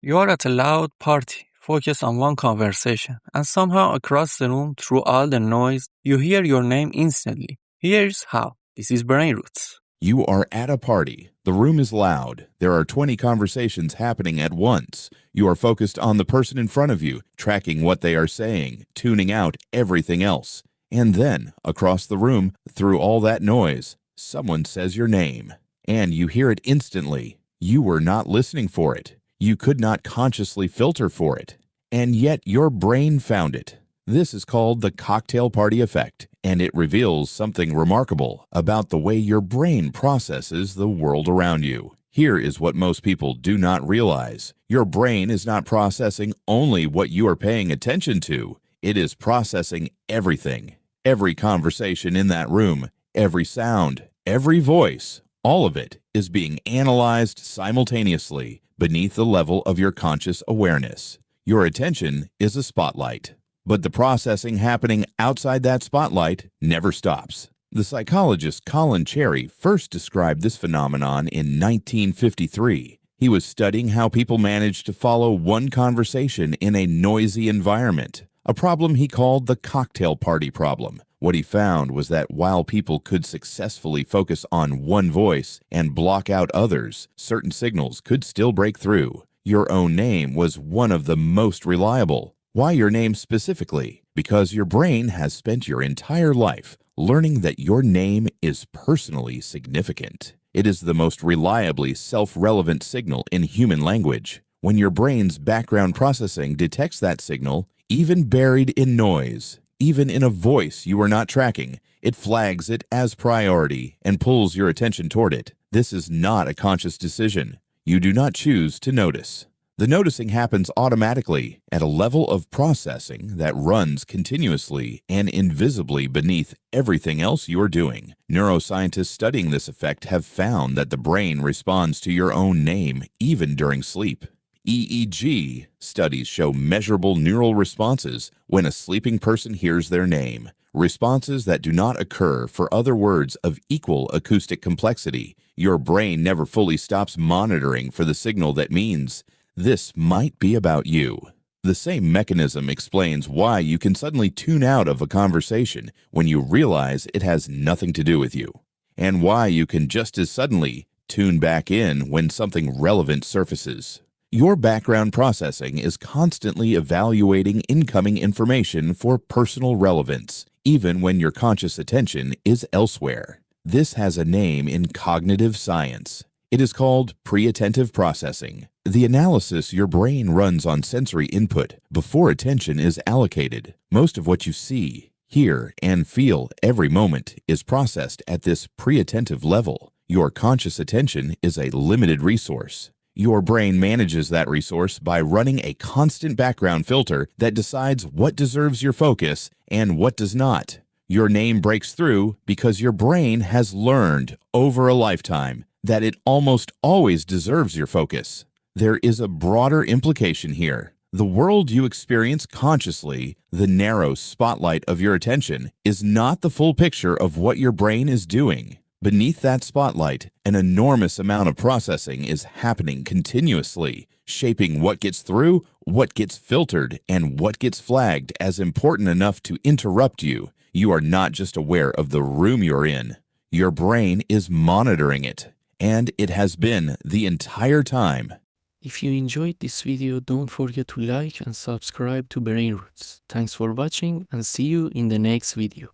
You are at a loud party, focused on one conversation, and somehow across the room, through all the noise, you hear your name instantly. Here's how. This is Brain Roots. You are at a party. The room is loud. There are 20 conversations happening at once. You are focused on the person in front of you, tracking what they are saying, tuning out everything else. And then, across the room, through all that noise, someone says your name. And you hear it instantly. You were not listening for it. You could not consciously filter for it. And yet your brain found it. This is called the cocktail party effect, and it reveals something remarkable about the way your brain processes the world around you. Here is what most people do not realize. Your brain is not processing only what you are paying attention to. It is processing everything. Every conversation in that room, every sound, every voice, all of it is being analyzed simultaneously beneath the level of your conscious awareness. Your attention is a spotlight. But the processing happening outside that spotlight never stops. The psychologist Colin Cherry first described this phenomenon in 1953. He was studying how people managed to follow one conversation in a noisy environment, a problem he called the cocktail party problem. What he found was that while people could successfully focus on one voice and block out others, certain signals could still break through. Your own name was one of the most reliable. Why your name specifically? Because your brain has spent your entire life learning that your name is personally significant. It is the most reliably self-relevant signal in human language. When your brain's background processing detects that signal, even buried in noise, even in a voice you are not tracking, it flags it as priority and pulls your attention toward it. This is not a conscious decision. You do not choose to notice. The noticing happens automatically at a level of processing that runs continuously and invisibly beneath everything else you are doing. Neuroscientists studying this effect have found that the brain responds to your own name even during sleep. EEG studies show measurable neural responses when a sleeping person hears their name, responses that do not occur for other words of equal acoustic complexity. Your brain never fully stops monitoring for the signal that means, "This might be about you." The same mechanism explains why you can suddenly tune out of a conversation when you realize it has nothing to do with you, and why you can just as suddenly tune back in when something relevant surfaces. Your background processing is constantly evaluating incoming information for personal relevance, even when your conscious attention is elsewhere. This has a name in cognitive science. It is called pre-attentive processing, the analysis your brain runs on sensory input before attention is allocated. Most of what you see, hear, and feel every moment is processed at this pre-attentive level. Your conscious attention is a limited resource. Your brain manages that resource by running a constant background filter that decides what deserves your focus and what does not. Your name breaks through because your brain has learned over a lifetime that it almost always deserves your focus. There is a broader implication here. The world you experience consciously, the narrow spotlight of your attention, is not the full picture of what your brain is doing. Beneath that spotlight, an enormous amount of processing is happening continuously, shaping what gets through, what gets filtered, and what gets flagged as important enough to interrupt you. You are not just aware of the room you're in. Your brain is monitoring it, and it has been the entire time. If you enjoyed this video, don't forget to like and subscribe to Brain Roots. Thanks for watching and see you in the next video.